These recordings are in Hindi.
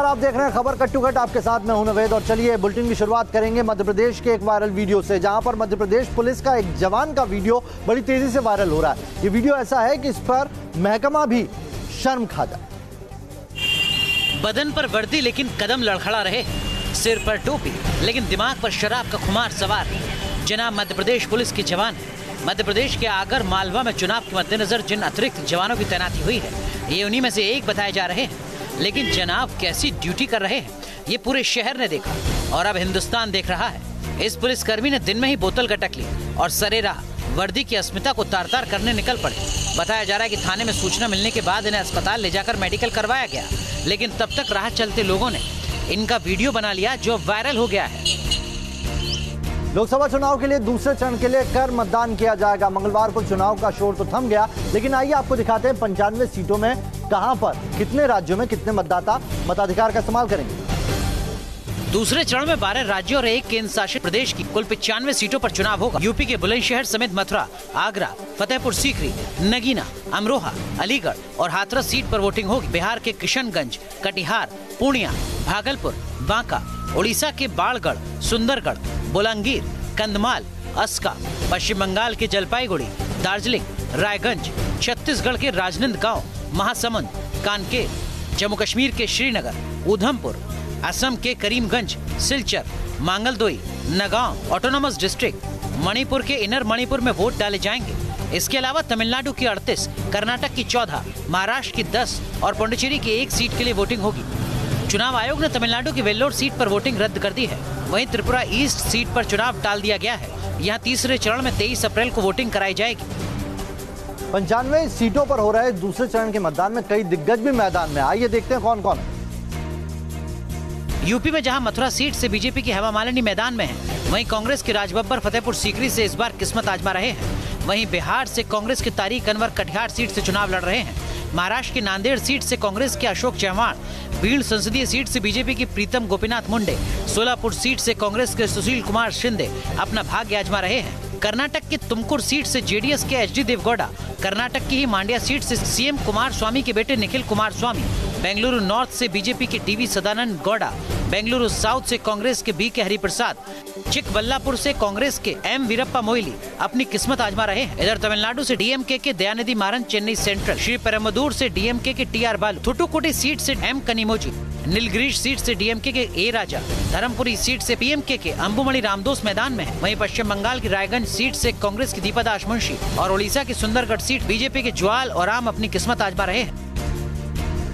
नमस्कार, आप देख रहे हैं खबर कट टू कट। आपके साथ मैं हूं नवेद और चलिए बुलेटिन की शुरुआत करेंगे मध्य प्रदेश के एक वायरल वीडियो से, जहां पर मध्य प्रदेश पुलिस का एक जवान का वीडियो बड़ी तेजी से वायरल हो रहा है। ये वीडियो ऐसा है कि इस पर महकमा भी शर्म खा जाए। बदन पर वर्दी लेकिन कदम लड़खड़ा रहे, सिर पर टोपी लेकिन दिमाग पर शराब का खुमार सवार। जनाब मध्य प्रदेश पुलिस के जवान हैं। मध्य प्रदेश के आगर मालवा में चुनाव के मद्देनजर जिन अतिरिक्त जवानों की तैनाती हुई है, ये उन्हीं में से एक बताए जा रहे हैं। लेकिन जनाब कैसी ड्यूटी कर रहे हैं, ये पूरे शहर ने देखा और अब हिंदुस्तान देख रहा है। इस पुलिसकर्मी ने दिन में ही बोतल गटक ली और सरेराह वर्दी की अस्मिता को तार-तार करने निकल पड़े। बताया जा रहा है कि थाने में सूचना मिलने के बाद इन्हें अस्पताल ले जाकर मेडिकल करवाया गया, लेकिन तब तक राह चलते लोगों ने इनका वीडियो बना लिया जो वायरल हो गया है। लोकसभा चुनाव के लिए दूसरे चरण के लिए कर मतदान किया जाएगा। मंगलवार को चुनाव का शोर तो थम गया, लेकिन आइए आपको दिखाते हैं 95 सीटों में कहां पर कितने राज्यों में कितने मतदाता मताधिकार का इस्तेमाल करेंगे। दूसरे चरण में 12 राज्यों और 1 केंद्र शासित प्रदेश की कुल 95 सीटों पर चुनाव होगा। यूपी के बुलंदशहर समेत मथुरा, आगरा, फतेहपुर सीकरी, नगीना, अमरोहा, अलीगढ़ और हाथरस सीट पर वोटिंग होगी। बिहार के किशनगंज, कटिहार, पूर्णिया, भागलपुर, बांका, उड़ीसा के बाड़गढ़, सुंदरगढ़, बोलांगीर, कंधमाल, अस्का, पश्चिम बंगाल के जलपाईगुड़ी, दार्जिलिंग, रायगंज, छत्तीसगढ़ के राजनांदगांव, महासमुंद, कानकेर, जम्मू कश्मीर के श्रीनगर, उधमपुर, असम के करीमगंज, सिलचर, मांगलदोई, नगांव ऑटोनोमस डिस्ट्रिक्ट, मणिपुर के इनर मणिपुर में वोट डाले जाएंगे। इसके अलावा तमिलनाडु की 38, कर्नाटक की 14, महाराष्ट्र की 10 और पुडुचेरी की 1 सीट के लिए वोटिंग होगी। चुनाव आयोग ने तमिलनाडु की वेल्लोर सीट पर वोटिंग रद्द कर दी है। वहीं त्रिपुरा ईस्ट सीट पर चुनाव टाल दिया गया है। यहाँ तीसरे चरण में 23 अप्रैल को वोटिंग कराई जाएगी। 95 सीटों पर हो रहे दूसरे चरण के मतदान में कई दिग्गज भी मैदान में। आइए देखते हैं कौन कौन है। यूपी में जहां मथुरा सीट से बीजेपी की हेमा मालिनी मैदान में है, वहीं कांग्रेस के राजबब्बर फतेहपुर सीकरी से इस बार किस्मत आजमा रहे हैं। वहीं बिहार से कांग्रेस के तारिक अनवर कटिहार सीट से चुनाव लड़ रहे हैं। महाराष्ट्र की नांदेड़ सीट से कांग्रेस के अशोक चौहान, बीड़ संसदीय सीट से बीजेपी की प्रीतम गोपीनाथ मुंडे, सोलापुर सीट से कांग्रेस के सुशील कुमार शिंदे अपना भाग्य आजमा रहे हैं। कर्नाटक की तुमकुर सीट से जेडीएस के एचडी देवगौड़ा, कर्नाटक की ही मांड्या सीट से सीएम कुमार स्वामी के बेटे निखिल कुमार स्वामी, बेंगलुरु नॉर्थ से बीजेपी के टीवी सदानंद गौड़ा, बेंगलुरु साउथ से कांग्रेस के बी के हरिप्रसाद, चिकबल्लापुर से कांग्रेस के एम वीरप्पा मोइली अपनी किस्मत आजमा रहे हैं। इधर तमिलनाडु से डीएमके के दयानिधि मारन चेन्नई सेंट्रल, श्री पेरुम्बदूर से डीएमके के टीआर बालू, थुटुकुडी सीट से एम कनिमोजी, नीलगिरीश सीट से डीएमके के ए राजा, धर्मपुरी सीट से पीएमके के अंबुमणि रामदोस मैदान में है। वहीं पश्चिम बंगाल की रायगंज सीट से कांग्रेस की दीपा दास मुंशी और उड़ीसा की सुंदरगढ़ सीट बीजेपी के ज्वाल और राम अपनी किस्मत आजमा रहे हैं।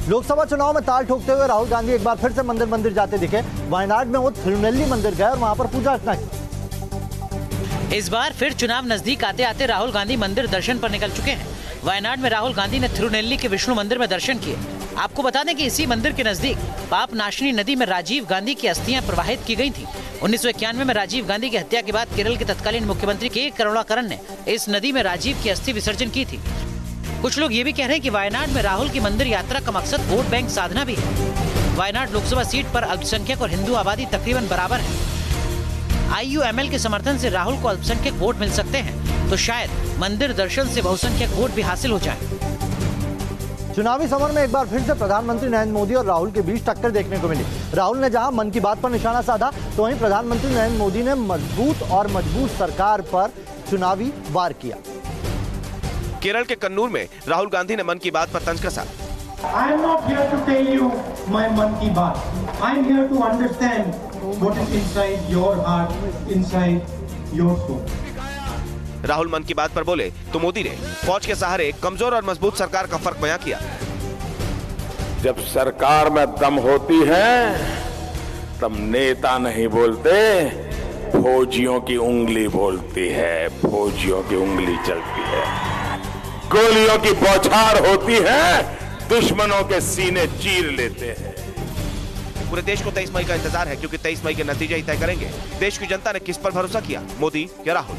लोकसभा चुनाव में ताल ठोकते हुए राहुल गांधी एक बार फिर से मंदिर जाते दिखे। वायनाड में वो थिरुनेल्ली मंदिर गए और वहां पर पूजा अर्चना की। इस बार फिर चुनाव नजदीक आते आते राहुल गांधी मंदिर दर्शन पर निकल चुके हैं। वायनाड में राहुल गांधी ने थिरुनेल्ली के विष्णु मंदिर में दर्शन किए। आपको बता दें कि इसी मंदिर के नजदीक पाप नाशनी नदी में राजीव गांधी की अस्थियां प्रवाहित की गई थी। 1991 में राजीव गांधी की हत्या के बाद केरल के तत्कालीन मुख्यमंत्री के करुणाकरन ने इस नदी में राजीव की अस्थि विसर्जन की थी। कुछ लोग ये भी कह रहे हैं कि वायनाड में राहुल की मंदिर यात्रा का मकसद वोट बैंक साधना भी है। वायनाड लोकसभा सीट पर अल्पसंख्यक और हिंदू आबादी तकरीबन बराबर है। आईयूएमएल के समर्थन से राहुल को अल्पसंख्यक वोट मिल सकते हैं, तो शायद मंदिर दर्शन से बहुसंख्यक वोट भी हासिल हो जाए। चुनावी समर में एक बार फिर से प्रधानमंत्री नरेंद्र मोदी और राहुल के बीच टक्कर देखने को मिली। राहुल ने जहां मन की बात पर निशाना साधा, तो वहीं प्रधानमंत्री नरेंद्र मोदी ने मजबूत और मजबूत सरकार पर चुनावी वार किया। केरल के कन्नूर में राहुल गांधी ने मन की बात पर तंज कसा। I am not here to tell you my मन की बात. I am here to understand what is inside your heart, inside your soul. Rahul मन की बात पर बोले तो मोदी ने फौज के सहारे कमजोर और मजबूत सरकार का फर्क बयां किया। जब सरकार में दम होती है तब नेता नहीं बोलते, फौजियों की उंगली बोलती है, फौजियों की उंगली चलती है। गोलियों की बौछार होती है, दुश्मनों के सीने चीर लेते हैं। पूरे देश को 23 मई का इंतजार है, क्योंकि 23 मई के नतीजे ही तय करेंगे देश की जनता ने किस पर भरोसा किया, मोदी या राहुल।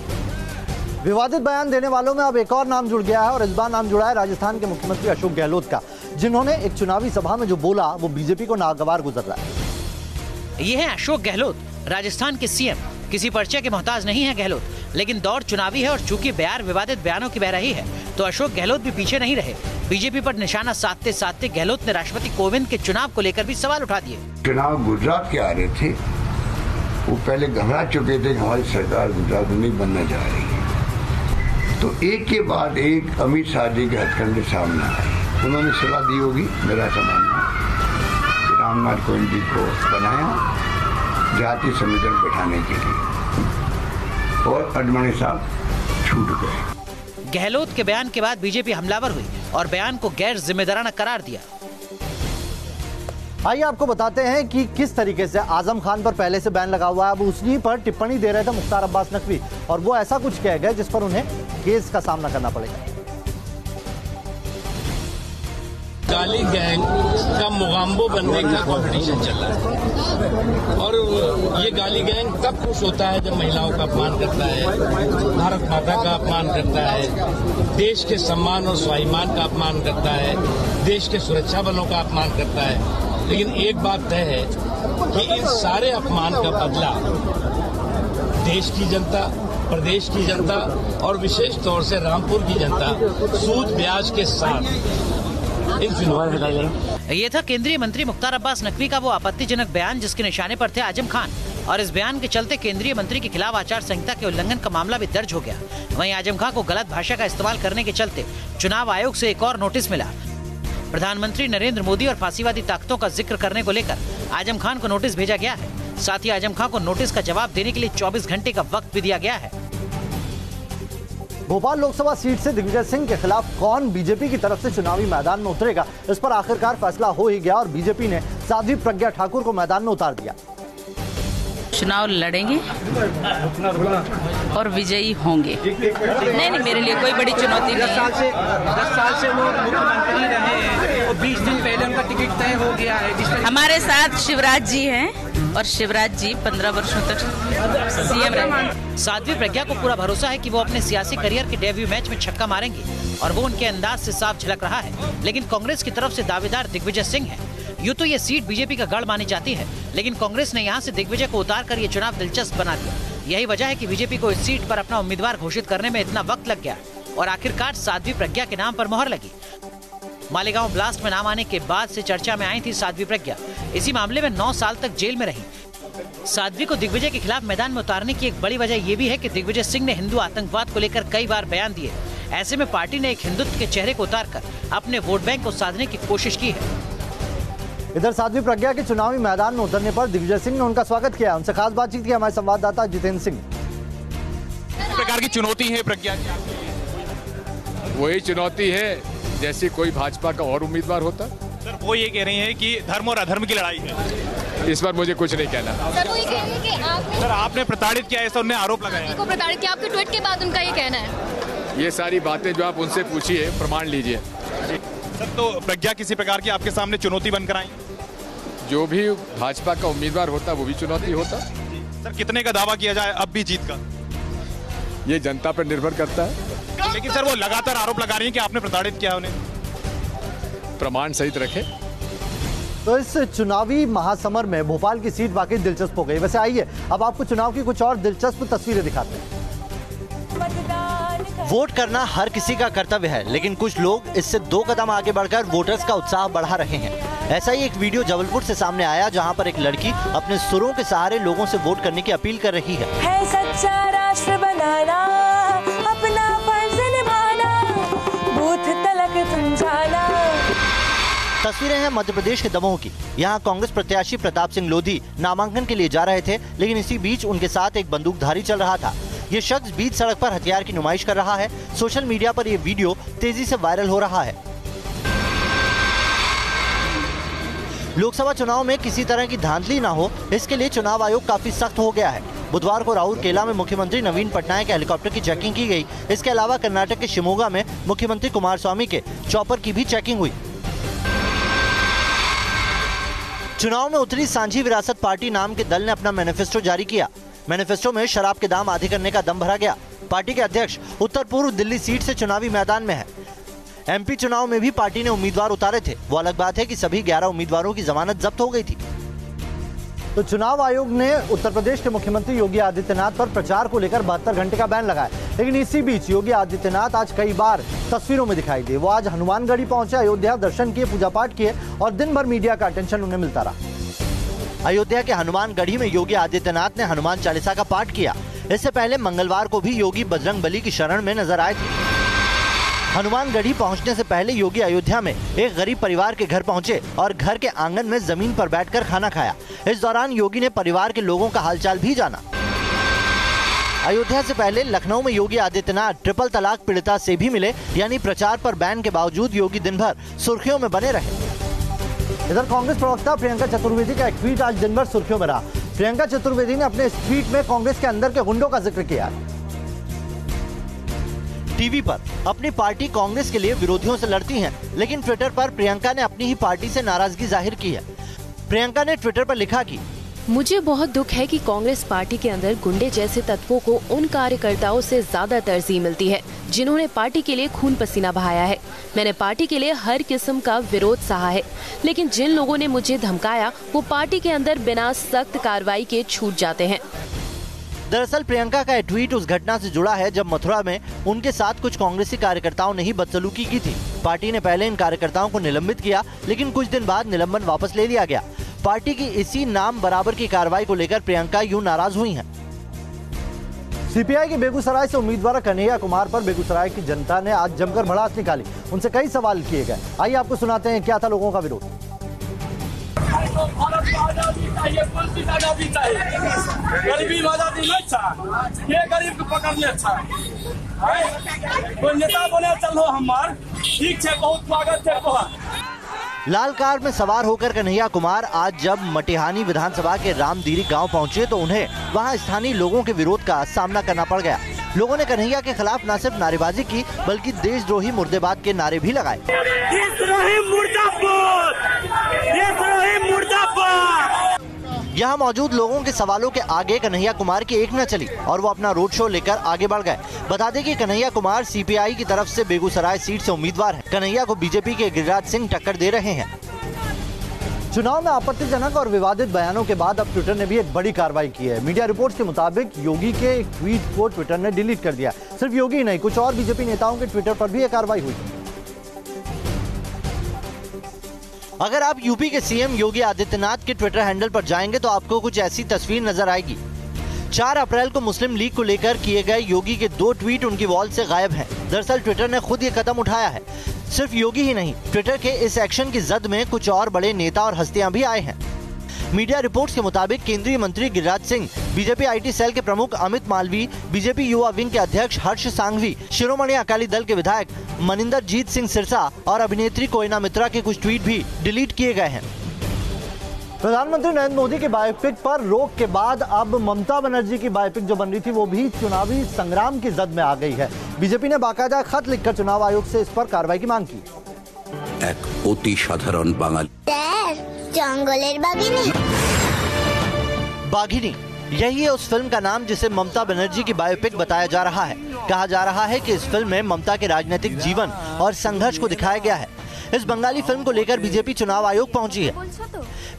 विवादित बयान देने वालों में अब एक और नाम जुड़ गया है और इस बार नाम जुड़ा है राजस्थान के मुख्यमंत्री अशोक गहलोत का, जिन्होंने एक चुनावी सभा में जो बोला वो बीजेपी को नागवार गुजर रहा है। ये है अशोक गहलोत, राजस्थान के सीएम। किसी पर्चे के मोहताज नहीं है गहलोत, लेकिन दौर चुनावी है और चूंकि बिहार विवादित बयानों की बह रही है तो अशोक गहलोत भी पीछे नहीं रहे। बीजेपी पर निशाना साधते साधते गहलोत ने राष्ट्रपति कोविंद के चुनाव को लेकर भी सवाल उठा दिए। चुनाव गुजरात के आ रहे थे, वो पहले घबरा चुके थे कि हमारी सरकार गुजरात में नहीं बनने जा रही है, तो एक के बाद एक अमित शाह जी के हथकंडे सामने आए। उन्होंने सलाह दी होगी, मेरा मानना रामनाथ कोविंद जी को बनाया जाति समीकरण बैठाने के लिए, और अडवाणी साहब छूट गए। गहलोत के बयान के बाद बीजेपी हमलावर हुई और बयान को गैर जिम्मेदाराना करार दिया। आइए आपको बताते हैं कि किस तरीके से आजम खान पर पहले से बैन लगा हुआ है। अब उसी पर टिप्पणी दे रहे थे मुख्तार अब्बास नकवी और वो ऐसा कुछ कह गए जिस पर उन्हें केस का सामना करना पड़ेगा। गाली गैंग का मुगाम्बो बनने का कॉम्पिटिशन चल रहा है और ये गाली गैंग तब खुश होता है जब महिलाओं का अपमान करता है, भारत माता का अपमान करता है, देश के सम्मान और स्वाभिमान का अपमान करता है, देश के सुरक्षा बलों का अपमान करता है। लेकिन एक बात तय है कि इन सारे अपमान का बदला देश की जनता, प्रदेश की जनता और विशेष तौर से रामपुर की जनता सूद ब्याज के साथ ये था केंद्रीय मंत्री मुख्तार अब्बास नकवी का वो आपत्तिजनक बयान जिसके निशाने पर थे आजम खान, और इस बयान के चलते केंद्रीय मंत्री के खिलाफ आचार संहिता के उल्लंघन का मामला भी दर्ज हो गया। वहीं आजम खान को गलत भाषा का इस्तेमाल करने के चलते चुनाव आयोग से एक और नोटिस मिला। प्रधानमंत्री नरेंद्र मोदी और फांसीवादी ताकतों का जिक्र करने को लेकर आजम खान को नोटिस भेजा गया है। साथ ही आजम खान को नोटिस का जवाब देने के लिए 24 घंटे का वक्त भी दिया गया है। भोपाल लोकसभा सीट से दिग्विजय सिंह के खिलाफ कौन बीजेपी की तरफ से चुनावी मैदान में उतरेगा, इस पर आखिरकार फैसला हो ही गया और बीजेपी ने साध्वी प्रज्ञा ठाकुर को मैदान में उतार दिया। चुनाव लड़ेंगे और विजयी होंगे। नहीं, मेरे लिए कोई बड़ी चुनौती नहीं है। 10 साल से वो मुख्यमंत्री रहे हैं और 20 दिन पहले उनका टिकट तय हो गया है। हमारे साथ शिवराज जी हैं और शिवराज जी 15 वर्षों तक सीएम रहे। साध्वी प्रज्ञा को पूरा भरोसा है कि वो अपने सियासी करियर के डेब्यू मैच में छक्का मारेंगे और वो उनके अंदाज से साफ झलक रहा है। लेकिन कांग्रेस की तरफ से दावेदार दिग्विजय सिंह है। यूं तो ये सीट बीजेपी का गढ़ मानी जाती है, लेकिन कांग्रेस ने यहां से दिग्विजय को उतार कर ये चुनाव दिलचस्प बना दिया। यही वजह है कि बीजेपी को इस सीट पर अपना उम्मीदवार घोषित करने में इतना वक्त लग गया और आखिरकार साध्वी प्रज्ञा के नाम पर मोहर लगी। मालेगांव ब्लास्ट में नाम आने के बाद से चर्चा में आई थी साध्वी प्रज्ञा। इसी मामले में 9 साल तक जेल में रही। साध्वी को दिग्विजय के खिलाफ मैदान में उतारने की एक बड़ी वजह ये भी है कि दिग्विजय सिंह ने हिंदू आतंकवाद को लेकर कई बार बयान दिए। ऐसे में पार्टी ने एक हिंदुत्व के चेहरे को उतारकर अपने वोट बैंक को साधने की कोशिश की है। इधर साध्वी प्रज्ञा के चुनावी मैदान में उतरने पर दिग्विजय सिंह ने उनका स्वागत किया। उनसे खास बातचीत की हमारे संवाददाता जितेंद्र सिंह। किस प्रकार की चुनौती है प्रज्ञा की? वही चुनौती है जैसे कोई भाजपा का और उम्मीदवार होता। सर वो ये कह रही है कि धर्म और अधर्म की लड़ाई है। इस बार मुझे कुछ नहीं कहना। सर वो ये कह रही है कि सर आपने प्रताड़ित किया, ऐसा उन्होंने आरोप लगाया। को प्रताड़ित किया, आपके ट्वीट के बाद उनका ये कहना है। ये सारी बातें जो आप उनसे पूछिए, प्रमाण लीजिए। सर तो प्रज्ञा किसी प्रकार की आपके सामने चुनौती बनकर आई? जो भी भाजपा का उम्मीदवार होता वो भी चुनौती होता। सर कितने का दावा किया जाए अब भी जीत का? ये जनता पर निर्भर करता है। लेकिन सर वो लगातार आरोप लगा रही है कि आपने प्रताड़ित किया उन्हें। प्रमाण सहित रखे। तो इस चुनावी महासमर में भोपाल की सीट वाकई दिलचस्प हो गई। वैसे आइए अब आपको चुनाव की कुछ और दिलचस्प तस्वीरें दिखाते हैं। वोट करना हर किसी का कर्तव्य है, लेकिन कुछ लोग इससे 2 कदम आगे बढ़कर वोटर्स का उत्साह बढ़ा रहे हैं। ऐसा ही एक वीडियो जबलपुर से सामने आया, जहां पर एक लड़की अपने सुरों के सहारे लोगों से वोट करने की अपील कर रही है सच्चा राष्ट्र बनाना, अपना फर्ज निभाना, बूथ तलक तुम जाना। तस्वीरें हैं मध्य प्रदेश के दमोह की। यहाँ कांग्रेस प्रत्याशी प्रताप सिंह लोधी नामांकन के लिए जा रहे थे, लेकिन इसी बीच उनके साथ एक बंदूकधारी चल रहा था। ये शख्स बीच सड़क पर हथियार की नुमाइश कर रहा है। सोशल मीडिया पर ये वीडियो तेजी से वायरल हो रहा है। लोकसभा चुनाव में किसी तरह की धांधली ना हो, इसके लिए चुनाव आयोग काफी सख्त हो गया है। बुधवार को राउरकेला में मुख्यमंत्री नवीन पटनायक के हेलीकॉप्टर की चेकिंग की गई। इसके अलावा कर्नाटक के शिमोगा में मुख्यमंत्री कुमारस्वामी के चॉपर की भी चेकिंग हुई। चुनाव में उतरी सांझी विरासत पार्टी नाम के दल ने अपना मैनिफेस्टो जारी किया। मैनिफेस्टो में शराब के दाम आधे करने का दम भरा गया। पार्टी के अध्यक्ष उत्तर पूर्व दिल्ली सीट से चुनावी मैदान में है। एमपी चुनाव में भी पार्टी ने उम्मीदवार उतारे थे। वो अलग बात है कि सभी 11 उम्मीदवारों की जमानत जब्त हो गई थी। तो चुनाव आयोग ने उत्तर प्रदेश के मुख्यमंत्री योगी आदित्यनाथ पर प्रचार को लेकर 72 घंटे का बैन लगाया। लेकिन इसी बीच योगी आदित्यनाथ आज कई बार तस्वीरों में दिखाई दिए। वो आज हनुमानगढ़ी पहुंचे, अयोध्या दर्शन किए, पूजा पाठ किए और दिन भर मीडिया का अटेंशन उन्हें मिलता रहा। अयोध्या के हनुमानगढ़ी में योगी आदित्यनाथ ने हनुमान चालीसा का पाठ किया। इससे पहले मंगलवार को भी योगी बजरंगबली की शरण में नजर आए थे। हनुमानगढ़ी पहुंचने से पहले योगी अयोध्या में एक गरीब परिवार के घर पहुंचे और घर के आंगन में जमीन पर बैठकर खाना खाया। इस दौरान योगी ने परिवार के लोगों का हालचाल भी जाना। अयोध्या से पहले लखनऊ में योगी आदित्यनाथ ट्रिपल तलाक पीड़िता से भी मिले, यानी प्रचार पर बैन के बावजूद योगी दिन भर सुर्खियों में बने रहे। इधर कांग्रेस प्रवक्ता प्रियंका चतुर्वेदी का एक ट्वीट आज दिन भर सुर्खियों में रहा। प्रियंका चतुर्वेदी ने अपने इस ट्वीट में कांग्रेस के अंदर के गुंडों का जिक्र किया। टीवी पर अपनी पार्टी कांग्रेस के लिए विरोधियों से लड़ती है, लेकिन ट्विटर पर प्रियंका ने अपनी ही पार्टी से नाराजगी जाहिर की है। प्रियंका ने ट्विटर पर लिखा कि मुझे बहुत दुख है कि कांग्रेस पार्टी के अंदर गुंडे जैसे तत्वों को उन कार्यकर्ताओं से ज्यादा तरजीह मिलती है जिन्होंने पार्टी के लिए खून पसीना बहाया है। मैंने पार्टी के लिए हर किस्म का विरोध सहा है, लेकिन जिन लोगों ने मुझे धमकाया वो पार्टी के अंदर बिना सख्त कार्रवाई के छूट जाते हैं। दरअसल प्रियंका का ट्वीट उस घटना से जुड़ा है जब मथुरा में उनके साथ कुछ कांग्रेसी कार्यकर्ताओं ने ही बदसलूकी की थी। पार्टी ने पहले इन कार्यकर्ताओं को निलंबित किया, लेकिन कुछ दिन बाद निलंबन वापस ले लिया गया। पार्टी की इसी नाम बराबर की कार्रवाई को लेकर प्रियंका यूं नाराज हुई हैं। सीपीआई के बेगूसराय से उम्मीदवार कन्हैया कुमार पर बेगूसराय की जनता ने आज जमकर भड़ास निकाली। उनसे कई सवाल किए गए। आइए आपको सुनाते हैं क्या था लोगों का विरोध। गरीबी आजादी नहीं अच्छा, ये गरीब को पकड़ने अच्छा कोई नेता बने चलो हमार ठीक है, बहुत स्वागत है। लाल कार में सवार होकर कन्हैया कुमार आज जब मटिहानी विधानसभा के रामदीरी गांव पहुंचे तो उन्हें वहां स्थानीय लोगों के विरोध का सामना करना पड़ गया। लोगों ने कन्हैया के खिलाफ न सिर्फ नारेबाजी की बल्कि देशद्रोही मुर्देबाद के नारे भी लगाए। यहाँ मौजूद लोगों के सवालों के आगे कन्हैया कुमार की एक न चली और वो अपना रोड शो लेकर आगे बढ़ गए। बता दें कि कन्हैया कुमार सीपीआई की तरफ से बेगूसराय सीट से उम्मीदवार हैं। कन्हैया को बीजेपी के गिरिराज सिंह टक्कर दे रहे हैं। चुनाव में आपत्तिजनक और विवादित बयानों के बाद अब ट्विटर ने भी एक बड़ी कार्रवाई की है। मीडिया रिपोर्ट्स के मुताबिक योगी के एक ट्वीट को ट्विटर ने डिलीट कर दिया। सिर्फ योगी ही नहीं, कुछ और बीजेपी नेताओं के ट्विटर पर भी यह कार्रवाई हुई। अगर आप यूपी के सीएम योगी आदित्यनाथ के ट्विटर हैंडल पर जाएंगे तो आपको कुछ ऐसी तस्वीर नजर आएगी। 4 अप्रैल को मुस्लिम लीग को लेकर किए गए योगी के 2 ट्वीट उनकी वॉल से गायब हैं। दरअसल ट्विटर ने खुद ये कदम उठाया है। सिर्फ योगी ही नहीं, ट्विटर के इस एक्शन की जद में कुछ और बड़े नेता और हस्तियां भी आए हैं। मीडिया रिपोर्ट्स के मुताबिक केंद्रीय मंत्री Giriraj Singh, BJP IT cell के प्रमुख अमित मालवी, बीजेपी युवा विंग के अध्यक्ष हर्ष सांघवी, शिरोमणि अकाली दल के विधायक मनिंदरजीत सिंह सिरसा और अभिनेत्री कोयना मित्रा के कुछ ट्वीट भी डिलीट किए गए हैं। प्रधानमंत्री नरेंद्र मोदी के बायोपिक पर रोक के बाद अब ममता बनर्जी की बायोपिक जो बन रही थी वो भी चुनावी संग्राम की जद में आ गई है। बीजेपी ने बाकायदा खत लिखकर चुनाव आयोग से इस पर कार्रवाई की मांग की। एक अति साधारण बांगाली जंगलेर बाघिनी, यही है उस फिल्म का नाम जिसे ममता बनर्जी की बायोपिक बताया जा रहा है। कहा जा रहा है कि इस फिल्म में ममता के राजनीतिक जीवन और संघर्ष को दिखाया गया है। इस बंगाली फिल्म को लेकर बीजेपी चुनाव आयोग पहुंची है।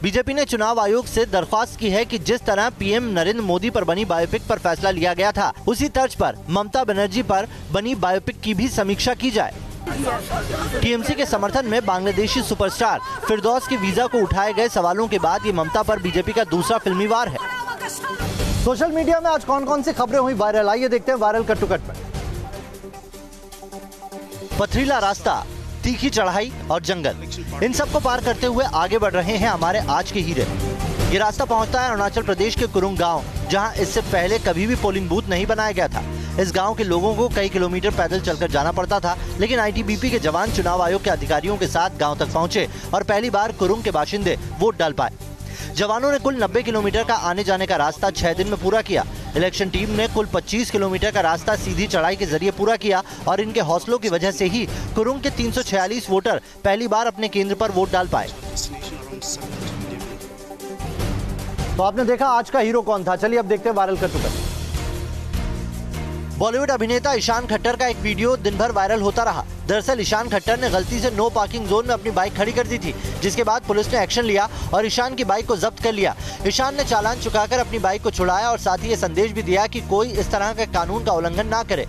बीजेपी ने चुनाव आयोग से दरख्वास्त की है कि जिस तरह पीएम नरेंद्र मोदी पर बनी बायोपिक पर फैसला लिया गया था, उसी तर्ज पर ममता बनर्जी पर बनी बायोपिक की भी समीक्षा की जाए। टीएमसी के समर्थन में बांग्लादेशी सुपरस्टार फिरदौस के वीजा को उठाए गए सवालों के बाद ये ममता पर बीजेपी का दूसरा फिल्मी वार है। सोशल मीडिया में आज कौन कौन सी खबरें हुई वायरल, आइए देखते हैं वायरल कट टू कट में। पथरीला रास्ता, तीखी चढ़ाई और जंगल, इन सबको पार करते हुए आगे बढ़ रहे हैं हमारे आज के हीरे। ये रास्ता पहुंचता है अरुणाचल प्रदेश के कुरुंग गांव, जहां इससे पहले कभी भी पोलिंग बूथ नहीं बनाया गया था। इस गांव के लोगों को कई किलोमीटर पैदल चलकर जाना पड़ता था, लेकिन आईटीबीपी के जवान चुनाव आयोग के अधिकारियों के साथ गांव तक पहुंचे और पहली बार कुरुंग के बाशिंदे वोट डाल पाए। जवानों ने कुल 90 किलोमीटर का आने जाने का रास्ता 6 दिन में पूरा किया। इलेक्शन टीम ने कुल 25 किलोमीटर का रास्ता सीधी चढ़ाई के जरिए पूरा किया और इनके हौसलों की वजह से ही कुरुंग के 346 वोटर पहली बार अपने केंद्र पर वोट डाल पाए। तो आपने देखा आज का हीरो कौन था, चलिए अब देखते हैं viral cut to cut. Bollywood अभिनेता ईशान खट्टर का एक वीडियो दिन भर वायरल होता रहा। दरअसल ईशान खट्टर ने गलती से नो पार्किंग जोन में अपनी बाइक खड़ी कर दी थी, जिसके बाद पुलिस ने एक्शन लिया और ईशान की बाइक को जब्त कर लिया। ईशान ने चालान चुकाकर अपनी बाइक को छुड़ाया और साथ ही ये संदेश भी दिया कि कोई इस तरह के कानून का उल्लंघन ना करे।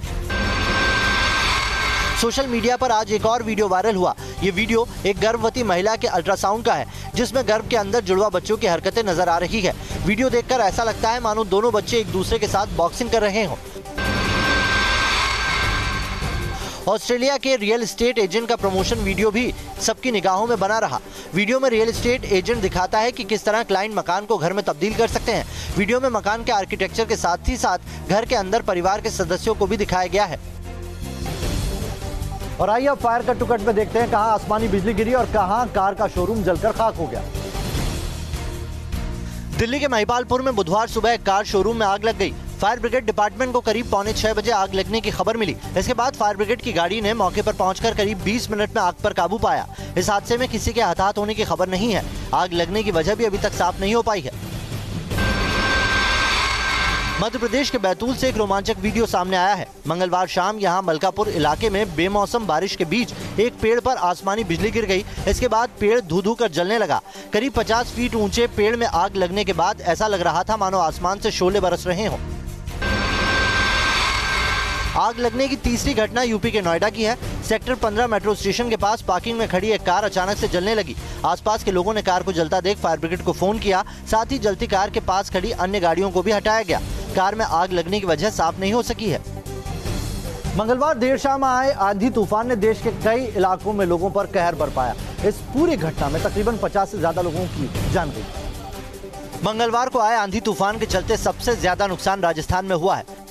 सोशल मीडिया पर आज एक और वीडियो वायरल हुआ। ये वीडियो एक गर्भवती महिला के अल्ट्रासाउंड का है, जिसमें गर्भ के अंदर जुड़वा बच्चों की हरकतें नजर आ रही है। वीडियो देखकर ऐसा लगता है मानो दोनों बच्चे एक दूसरे के साथ बॉक्सिंग कर रहे हों। ऑस्ट्रेलिया के रियल एस्टेट एजेंट का प्रमोशन वीडियो भी सबकी निगाहों में बना रहा। वीडियो में रियल एस्टेट एजेंट दिखाता है कि किस तरह क्लाइंट मकान को घर में तब्दील कर सकते हैं। वीडियो में मकान के आर्किटेक्चर के साथ ही साथ घर के अंदर परिवार के सदस्यों को भी दिखाया गया है। और आइए अब फायर कट टू कट में देखते हैं कहां आसमानी बिजली गिरी और कहां कार का शोरूम जलकर खाक हो गया। दिल्ली के महिपालपुर में बुधवार सुबह एक कार शोरूम में आग लग गई। फायर ब्रिगेड डिपार्टमेंट को करीब 5:45 बजे आग लगने की खबर मिली। इसके बाद फायर ब्रिगेड की गाड़ी ने मौके पर पहुंचकर करीब 20 मिनट में आग पर काबू पाया। इस हादसे में किसी के हताहत होने की खबर नहीं है। आग लगने की वजह भी अभी तक साफ नहीं हो पाई है। मध्य प्रदेश के बैतूल से एक रोमांचक वीडियो सामने आया है। मंगलवार शाम यहां मलकापुर इलाके में बेमौसम बारिश के बीच एक पेड़ पर आसमानी बिजली गिर गई। इसके बाद पेड़ धू-धू कर जलने लगा। करीब 50 फीट ऊंचे पेड़ में आग लगने के बाद ऐसा लग रहा था मानो आसमान से शोले बरस रहे हों। आग लगने की तीसरी घटना यूपी के नोएडा की है। सेक्टर 15 मेट्रो स्टेशन के पास पार्किंग में खड़ी एक कार अचानक से जलने लगी। आसपास के लोगों ने कार को जलता देख फायर ब्रिगेड को फोन किया। साथ ही जलती कार के पास खड़ी अन्य गाड़ियों को भी हटाया गया। कार में आग लगने की वजह साफ नहीं हो सकी है। मंगलवार देर शाम आए आंधी तूफान ने देश के कई इलाकों में लोगों पर कहर बरपाया। इस पूरी घटना में तकरीबन 50 से ज्यादा लोगों की जान गई। मंगलवार को आए आंधी तूफान के चलते सबसे ज्यादा नुकसान राजस्थान में हुआ है।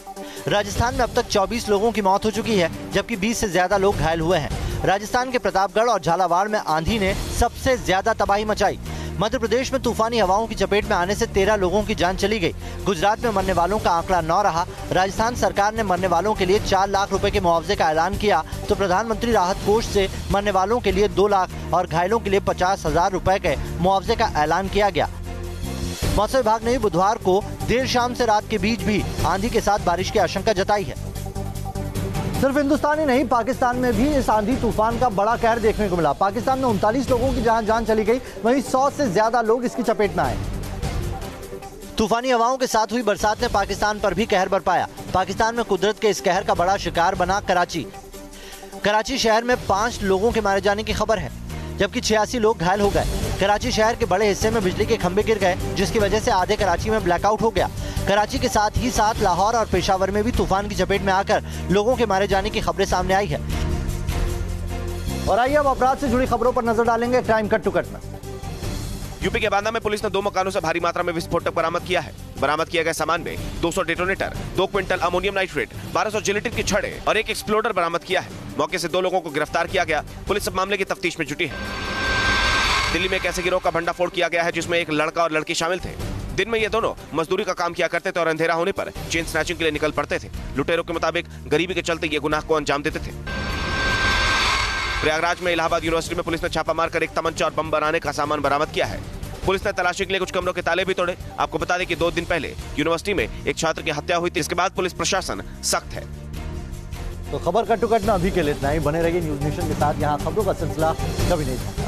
राजस्थान में अब तक 24 लोगों की मौत हो चुकी है, जबकि 20 से ज्यादा लोग घायल हुए हैं। राजस्थान के प्रतापगढ़ और झालावाड़ में आंधी ने सबसे ज्यादा तबाही मचाई। मध्य प्रदेश में तूफानी हवाओं की चपेट में आने से 13 लोगों की जान चली गई। गुजरात में मरने वालों का आंकड़ा 9 रहा। राजस्थान सरकार ने मरने वालों के लिए 4 लाख रुपए के मुआवजे का ऐलान किया, तो प्रधानमंत्री राहत कोष से मरने वालों के लिए 2 लाख और घायलों के लिए 50,000 रुपए के मुआवजे का ऐलान किया गया। मौसम विभाग ने भी बुधवार को देर शाम से रात के बीच भी आंधी के साथ बारिश की आशंका जताई है। सिर्फ हिंदुस्तान ही नहीं, पाकिस्तान में भी इस आंधी तूफान का बड़ा कहर देखने को मिला। पाकिस्तान में 39 लोगों की जहां जान चली गई, वहीं 100 से ज्यादा लोग इसकी चपेट में आए। तूफानी हवाओं के साथ हुई बरसात ने पाकिस्तान पर भी कहर बरपाया। पाकिस्तान में कुदरत के इस कहर का बड़ा शिकार बना कराची शहर में 5 लोगों के मारे जाने की खबर है, जबकि 86 लोग घायल हो गए। कराची शहर के बड़े हिस्से में बिजली के खंभे गिर गए, जिसकी वजह से आधे कराची में ब्लैकआउट हो गया। कराची के साथ ही साथ लाहौर और पेशावर में भी तूफान की चपेट में आकर लोगों के मारे जाने की खबरें सामने आई है। और आइए अब अपराध से जुड़ी खबरों पर नजर डालेंगे क्राइम कट टू कट में। यूपी के बांदा में पुलिस ने 2 मकानों से भारी मात्रा में विस्फोटक बरामद किया है। बरामद किए गए सामान में 200 detonator, 2 quintal ammonium nitrate, 1200 gelatin की छड़ें और एक एक्सप्लोडर बरामद किया है। मौके से 2 लोगों को गिरफ्तार किया गया। पुलिस अब मामले की तफ्तीश में जुटी है। दिल्ली में एक ऐसे गिरोह का भंडाफोड़ किया गया है जिसमें एक लड़का और लड़की शामिल थे। दिन में ये दोनों मजदूरी का काम किया करते थे और अंधेरा होने पर चेन स्नैचिंग के लिए निकल पड़ते थे। लुटेरों के मुताबिक गरीबी के चलते ये गुनाह को अंजाम देते थे। प्रयागराज में इलाहाबाद यूनिवर्सिटी में पुलिस ने छापा मारकर एक तमंचा और बम बनाने का सामान बरामद किया है। पुलिस ने तलाशी के लिए कुछ कमरों के ताले भी तोड़े। आपको बता दें कि 2 दिन पहले यूनिवर्सिटी में एक छात्र की हत्या हुई थी। इसके बाद पुलिस प्रशासन सख्त है। तो खबर कट टू कट में अभी के लिए इतना ही। बने रहिए न्यूज नेशन के साथ। यहाँ खबरों का सिलसिला कभी नहीं था।